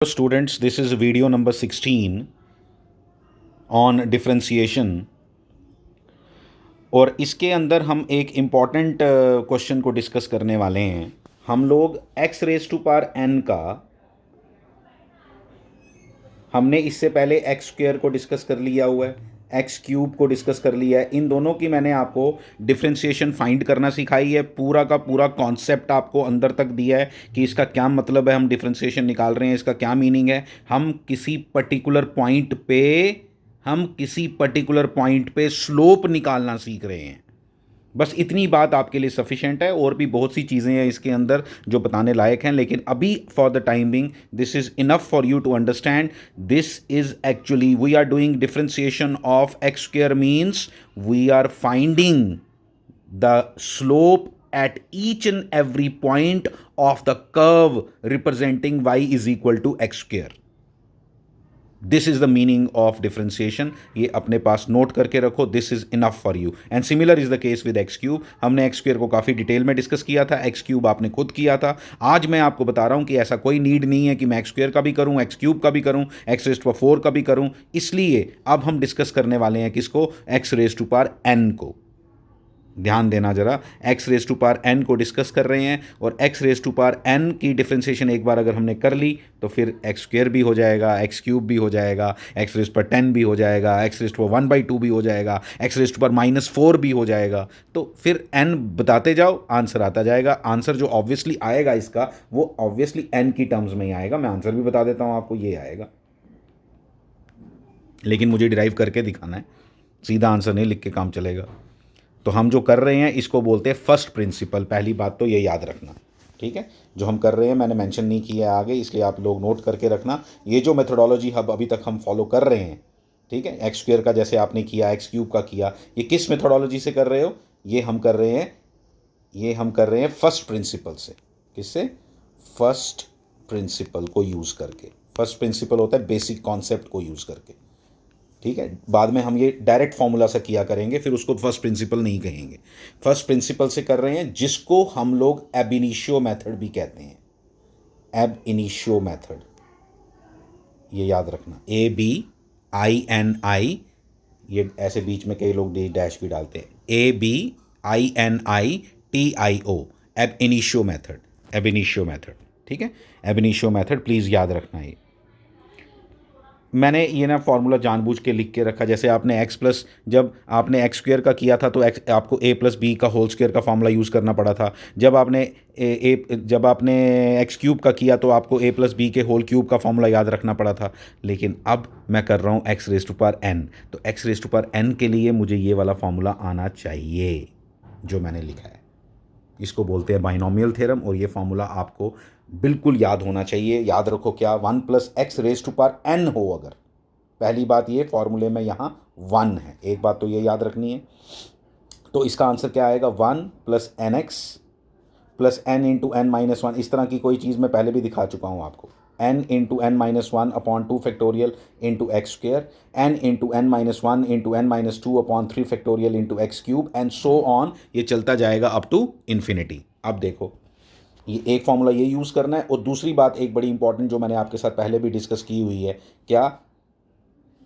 Students, this is video number 16 on differentiation और इसके अंदर हम एक इम्पॉर्टेंट क्वेश्चन को डिस्कस करने वाले हैं। हम लोग x raise to power n का हमने इससे पहले x स्क्वायर को डिस्कस कर लिया हुआ है, एक्स क्यूब को डिस्कस कर लिया है। इन दोनों की मैंने आपको डिफ्रेंशिएशन फाइंड करना सिखाई है। पूरा का पूरा कॉन्सेप्ट आपको अंदर तक दिया है कि इसका क्या मतलब है, हम डिफ्रेंशिएशन निकाल रहे हैं, इसका क्या मीनिंग है। हम किसी पर्टिकुलर पॉइंट पे स्लोप निकालना सीख रहे हैं। बस इतनी बात आपके लिए सफिशेंट है। और भी बहुत सी चीज़ें हैं इसके अंदर जो बताने लायक हैं, लेकिन अभी for the time being this is enough for you to understand. This is actually we are doing differentiation of x square means we are finding the slope at each and every point of the curve representing y is equal to x square. This is the meaning of differentiation. ये अपने पास note करके रखो। This is enough for you and similar is the case with x cube. हमने x square को काफ़ी detail में discuss किया था, एक्स क्यूब आपने खुद किया था। आज मैं आपको बता रहा हूँ कि ऐसा कोई नीड नहीं है कि मैं एक्स स्क्वायर का भी करूँ, एक्स क्यूब का भी करूँ, एक्स रेज टू पावर 4 का भी करूँ। इसलिए अब हम डिस्कस करने वाले हैं किसको, x raise to power n को। ध्यान देना जरा, x raise to power n को डिस्कस कर रहे हैं और x raise to power n की डिफ्रेंशिएशन एक बार अगर हमने कर ली तो फिर एक्स स्क्वायर भी हो जाएगा, एक्स क्यूब भी हो जाएगा, एक्स रेज पर 10 भी हो जाएगा, एक्स रेज पर 1/2 भी हो जाएगा, एक्स रेज पर -4 भी हो जाएगा। तो फिर n बताते जाओ, आंसर आता जाएगा। आंसर जो ऑब्वियसली आएगा इसका वो ऑब्वियसली n की टर्म्स में ही आएगा। मैं आंसर भी बता देता हूँ आपको, ये आएगा, लेकिन मुझे डिराइव करके दिखाना है, सीधा आंसर नहीं लिख के काम चलेगा। तो हम जो कर रहे हैं इसको बोलते हैं फर्स्ट प्रिंसिपल। पहली बात तो ये याद रखना, ठीक है। जो हम कर रहे हैं मैंने मेंशन नहीं किया है आगे, इसलिए आप लोग नोट करके रखना। ये जो मेथोडोलॉजी अब अभी तक हम फॉलो कर रहे हैं, ठीक है, एक्स स्क्वायर का जैसे आपने किया, एक्स क्यूब का किया, ये किस मेथोडोलॉजी से कर रहे हो? ये हम कर रहे हैं फर्स्ट प्रिंसिपल से। किससे? फर्स्ट प्रिंसिपल को यूज़ करके। फर्स्ट प्रिंसिपल होता है बेसिक कॉन्सेप्ट को यूज़ करके, ठीक है। बाद में हम ये डायरेक्ट फॉर्मूला से किया करेंगे, फिर उसको फर्स्ट प्रिंसिपल नहीं कहेंगे। फर्स्ट प्रिंसिपल से कर रहे हैं, जिसको हम लोग एब इनिशियो मेथड भी कहते हैं। एब इनिशियो मेथड, ये याद रखना, ABINI, ये ऐसे बीच में कई लोग डैश भी डालते हैं, ABINITIO, एब इनिशियो मेथड, एब इनिशियो मेथड, ठीक है। एब इनिशियो मेथड प्लीज़ याद रखना। ये मैंने ये ना फार्मूला जानबूझ के लिख के रखा। जैसे आपने एक्स प्लस, जब आपने एक्स स्क्वायर का किया था तो एक्स आपको a प्लस बी का होल स्क्वायर का फार्मूला यूज़ करना पड़ा था। जब आपने जब आपने एक्स क्यूब का किया तो आपको a प्लस बी के होल क्यूब का फार्मूला याद रखना पड़ा था। लेकिन अब मैं कर रहा हूँ x raise to power n, तो x raise to power n के लिए मुझे ये वाला फार्मूला आना चाहिए जो मैंने लिखा है। इसको बोलते हैं बाइनोमियल थ्योरम, और ये फार्मूला आपको बिल्कुल याद होना चाहिए। याद रखो क्या, 1 + x raise to power n हो अगर, पहली बात ये फार्मूले में यहाँ 1 है, एक बात तो ये याद रखनी है। तो इसका आंसर क्या आएगा, 1 + nx + n × n-1। इस तरह की कोई चीज़ मैं पहले भी दिखा चुका हूँ आपको। n × n-1/2 factorial × x square, n × n-1 × n-2/3 factorial × x cube and so on. ये चलता जाएगा अप टू इन्फिनिटी। अब देखो, ये एक फार्मूला ये यूज़ करना है। और दूसरी बात एक बड़ी इंपॉर्टेंट जो मैंने आपके साथ पहले भी डिस्कस की हुई है, क्या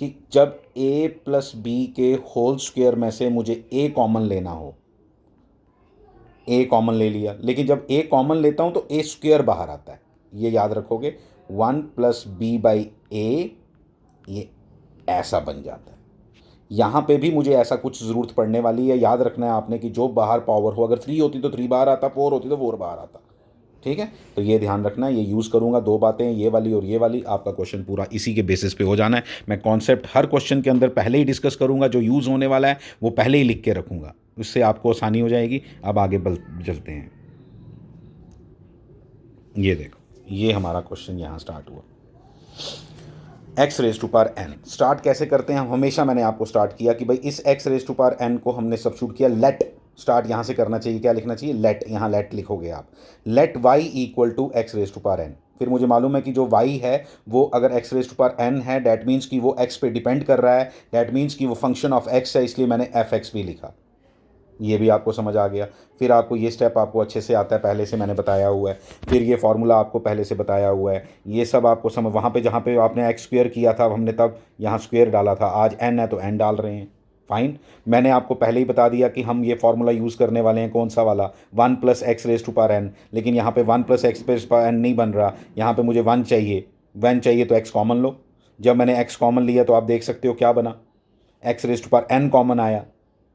कि जब a + b के होल स्क्वायर में से मुझे a कॉमन लेना हो, a कॉमन ले लिया, लेकिन जब a कॉमन लेता हूँ तो a स्क्वायर बाहर आता है। ये याद रखोगे, 1 + b/a, ये ऐसा बन जाता है। यहाँ पे भी मुझे ऐसा कुछ ज़रूरत पड़ने वाली है। याद रखना है आपने कि जो बाहर पावर हो, अगर 3 होती तो 3 बाहर आता, 4 होती तो 4 बाहर आता, ठीक है। तो ये ध्यान रखना है, ये यूज़ करूँगा। दो बातें, ये वाली और ये वाली, आपका क्वेश्चन पूरा इसी के बेसिस पे हो जाना है। मैं कॉन्सेप्ट हर क्वेश्चन के अंदर पहले ही डिस्कस करूँगा, जो यूज़ होने वाला है वो पहले ही लिख के रखूँगा, उससे आपको आसानी हो जाएगी। अब आगे चलते हैं। ये देखो, ये हमारा क्वेश्चन यहाँ स्टार्ट हुआ, x raise to power n। Start कैसे करते हैं हम, हमेशा मैंने आपको स्टार्ट किया कि भाई इस x raise to power n को हमने सब्स्टिट्यूट किया। लेट स्टार्ट यहाँ से करना चाहिए। क्या लिखना चाहिए, लेट। यहाँ लेट लिखोगे आप, let y = x raise to power n। फिर मुझे मालूम है कि जो y है वो अगर x raise to power n है, डैट मीन्स कि वो x पे डिपेंड कर रहा है, डैट मीन्स कि वो फंक्शन ऑफ x है, इसलिए मैंने fx भी लिखा। ये भी आपको समझ आ गया। फिर आपको ये स्टेप आपको अच्छे से आता है, पहले से मैंने बताया हुआ है। फिर ये फार्मूला आपको पहले से बताया हुआ है, ये सब आपको समझ, वहाँ पे जहाँ पे आपने एक्स स्क्वायर किया था हमने तब यहाँ स्क्वायर डाला था, आज एन है तो एन डाल रहे हैं। फाइन, मैंने आपको पहले ही बता दिया कि हम ये फार्मूला यूज़ करने वाले हैं, कौन सा वाला, 1 + x⁻n। लेकिन यहाँ पे 1 + x⁻n नहीं बन रहा, यहाँ पे मुझे 1 चाहिए, 1 चाहिए तो x कॉमन लो। जब मैंने x कॉमन लिया तो आप देख सकते हो क्या बना, x⁻n कॉमन आया,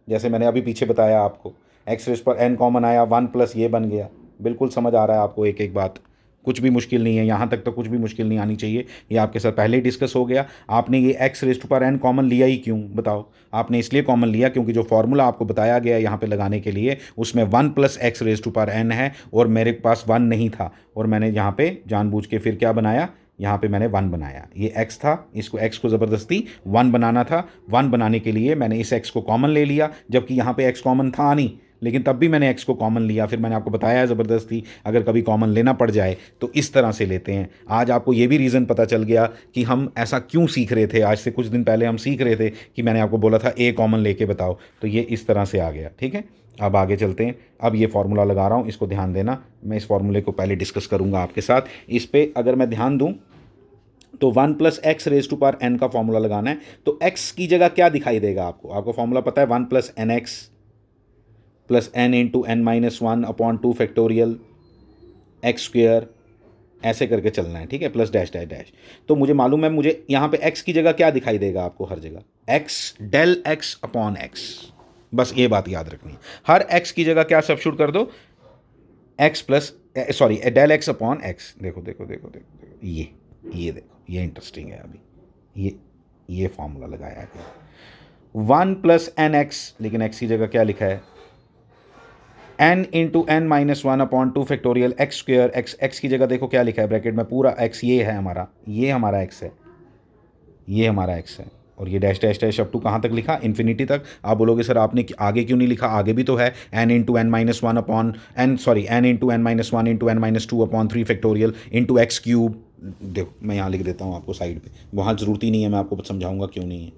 जैसे मैंने अभी पीछे बताया आपको, x⁻n कॉमन आया, 1 प्लस ये बन गया। बिल्कुल समझ आ रहा है आपको एक एक बात, कुछ भी मुश्किल नहीं है, यहाँ तक तो कुछ भी मुश्किल नहीं आनी चाहिए। ये आपके साथ पहले ही डिस्कस हो गया। आपने ये x⁻n कॉमन लिया ही क्यों बताओ? आपने इसलिए कॉमन लिया क्योंकि जो फार्मूला आपको बताया गया यहाँ पे लगाने के लिए उसमें 1 + x⁻n है और मेरे पास 1 नहीं था, और मैंने यहाँ पे जानबूझ के फिर क्या बनाया, यहाँ पे मैंने 1 बनाया। ये x था, इसको x को ज़बरदस्ती 1 बनाना था। 1 बनाने के लिए मैंने इस x को कॉमन ले लिया, जबकि यहाँ पे x कॉमन था नहीं, लेकिन तब भी मैंने x को कॉमन लिया। फिर मैंने आपको बताया ज़बरदस्ती अगर कभी कॉमन लेना पड़ जाए तो इस तरह से लेते हैं। आज आपको ये भी रीज़न पता चल गया कि हम ऐसा क्यों सीख रहे थे। आज से कुछ दिन पहले हम सीख रहे थे कि मैंने आपको बोला था a कॉमन लेके बताओ, तो ये इस तरह से आ गया। ठीक है, अब आगे चलते हैं। अब ये फार्मूला लगा रहा हूँ, इसको ध्यान देना। मैं इस फार्मूले को पहले डिस्कस करूँगा आपके साथ। इस पर अगर मैं ध्यान दूँ तो 1 + x⁻n का फॉर्मूला लगाना है, तो x की जगह क्या दिखाई देगा आपको? आपको फॉर्मूला पता है, 1 + nx + n × n-1/2 x², ऐसे करके चलना है। ठीक है, प्लस डैश डैश डैश। तो मुझे मालूम है, मुझे यहाँ पे x की जगह क्या दिखाई देगा आपको? हर जगह x, del x/x। बस ये बात याद रखनी है, हर x की जगह क्या सब्स्टिट्यूट कर दो, del x/x। देखो देखो देखो देखो देखो, ये देखो, ये इंटरेस्टिंग है। अभी ये फॉर्मूला लगाया है 1 + nx, लेकिन x की जगह क्या लिखा है, n × n-1/2 x²। x की जगह देखो क्या लिखा है ब्रैकेट में, पूरा x ये है हमारा, ये हमारा x है, ये हमारा x है। और ये dash dash dash up to कहाँ तक लिखा? इन्फिनिटी तक। आप बोलोगे सर आपने आगे क्यों नहीं लिखा? आगे भी तो है, n × n-2 x³ देखो मैं यहाँ लिख देता हूँ आपको साइड पे, वहाँ ज़रूरत ही नहीं है, मैं आपको समझाऊंगा क्यों नहीं है।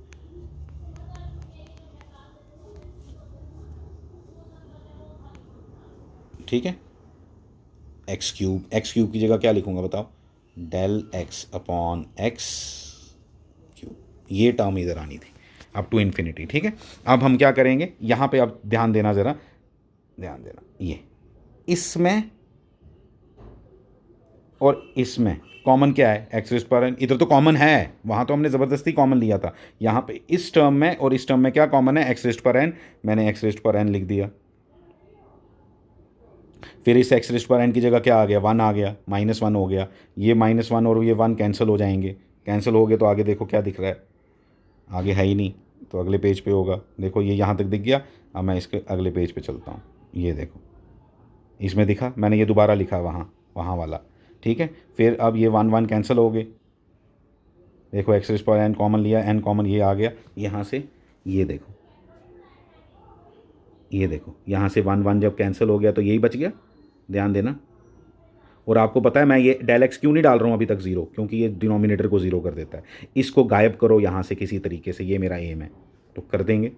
ठीक है, x³ की जगह क्या लिखूंगा बताओ, del x/x³। ये टर्म इधर आनी थी, अप टू इन्फिनिटी। ठीक है, अब हम क्या करेंगे यहाँ पे, अब ध्यान देना, ज़रा ध्यान देना। ये इसमें और इसमें कॉमन क्या है? x⁻n। इधर तो कॉमन है, वहाँ तो हमने ज़बरदस्ती कॉमन लिया था। यहाँ पे इस टर्म में और इस टर्म में क्या कॉमन है? x⁻n। मैंने x⁻n लिख दिया। फिर इस x⁻n की जगह क्या आ गया? 1 आ गया, -1 हो गया। ये -1 और ये 1 कैंसिल हो जाएंगे, कैंसिल हो गए तो आगे देखो क्या दिख रहा है, आगे है ही नहीं, तो अगले पेज पे होगा। देखो ये यहाँ तक दिख गया। अब मैं इसके अगले पेज पे चलता हूँ, ये देखो इसमें दिखा, मैंने ये दोबारा लिखा वहाँ वाला। ठीक है, फिर अब ये 1 कैंसिल हो गए। देखो x⁻n कॉमन लिया, n कॉमन, ये आ गया यहाँ से। ये देखो, ये देखो यहाँ से 1 जब कैंसिल हो गया तो यही बच गया, ध्यान देना। और आपको पता है मैं ये del x क्यों नहीं डाल रहा हूँ अभी तक 0, क्योंकि ये डिनोमिनेटर को 0 कर देता है। इसको गायब करो यहाँ से किसी तरीके से, ये मेरा एम है, तो कर देंगे,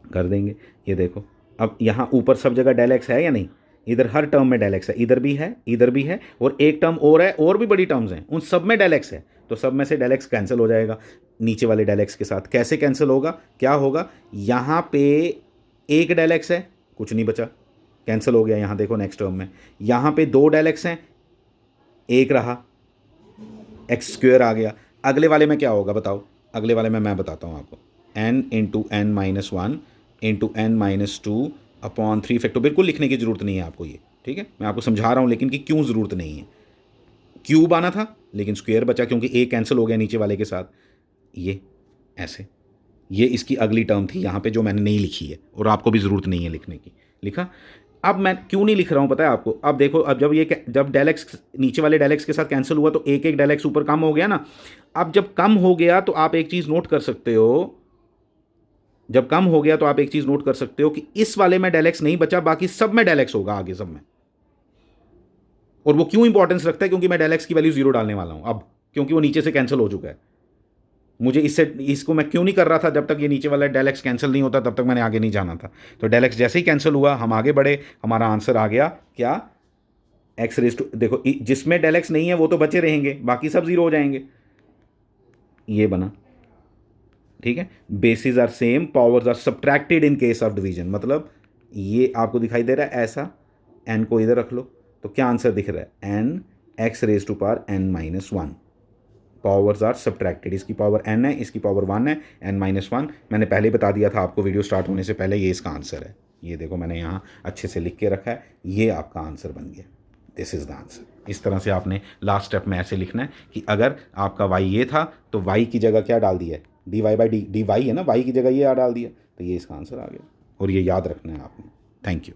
कर देंगे। ये देखो, अब यहाँ ऊपर सब जगह del x है या नहीं? इधर हर टर्म में del x है, इधर भी है, इधर भी है, और एक टर्म और है, और भी बड़ी टर्म्स हैं, उन सब में del x है। तो सब में से del x कैंसिल हो जाएगा नीचे वाले del x के साथ। कैसे कैंसिल होगा? क्या होगा, यहाँ पे एक del x है, कुछ नहीं बचा, कैंसिल हो गया। यहाँ देखो नेक्स्ट टर्म में, यहाँ पे 2 del x हैं, एक रहा, x² आ गया। अगले वाले में क्या होगा बताओ? अगले वाले में मैं बताता हूँ आपको, n × n-1 × n-2/3। बिल्कुल लिखने की ज़रूरत नहीं है आपको ये, ठीक है, मैं आपको समझा रहा हूँ लेकिन कि क्यों ज़रूरत नहीं है। क्यूब आना था लेकिन स्क्वायर बचा, क्योंकि ए कैंसिल हो गया नीचे वाले के साथ। ये ऐसे, ये इसकी अगली टर्म थी यहाँ पे जो मैंने नहीं लिखी है, और आपको भी ज़रूरत नहीं है लिखने की। लिखा? अब मैं क्यों नहीं लिख रहा हूँ पता है आपको? अब देखो, अब जब del x नीचे वाले del x के साथ कैंसिल हुआ तो एक del x ऊपर कम हो गया ना। अब जब कम हो गया तो आप एक चीज़ नोट कर सकते हो, जब कम हो गया तो आप एक चीज़ नोट कर सकते हो कि इस वाले में del x नहीं बचा, बाकी सब में del x होगा आगे सब में। और वो क्यों इंपॉर्टेंस रखता है? क्योंकि मैं del x की वैल्यू 0 डालने वाला हूँ अब, क्योंकि वो नीचे से कैंसिल हो चुका है। मुझे इसको मैं क्यों नहीं कर रहा था, जब तक ये नीचे वाला डेल एक्स कैंसिल नहीं होता तब तक मैंने आगे नहीं जाना था। तो डेल एक्स जैसे ही कैंसिल हुआ हम आगे बढ़े, हमारा आंसर आ गया क्या, एक्स रेज टू, देखो जिसमें डेल एक्स नहीं है वो तो बचे रहेंगे, बाकी सब जीरो हो जाएंगे, ये बना। ठीक है, basis are same, powers are subtracted in case of division, मतलब ये आपको दिखाई दे रहा है ऐसा, एन को इधर रख लो, तो क्या आंसर दिख रहा है, n x raise to power n minus one, powers are subtracted, इसकी पावर n है, इसकी पावर 1 है, n माइनस वन। मैंने पहले ही बता दिया था आपको वीडियो स्टार्ट होने से पहले, ये इसका आंसर है। ये देखो मैंने यहाँ अच्छे से लिख के रखा है, ये आपका आंसर बन गया, दिस इज़ द आंसर। इस तरह से आपने लास्ट स्टेप में ऐसे लिखना है कि अगर आपका y ये था तो y की जगह क्या डाल दिया है, dy बाई डी, dy है ना, y की जगह ये डाल दिया, तो ये इसका आंसर आ गया, और ये याद रखना है आपने। Thank you.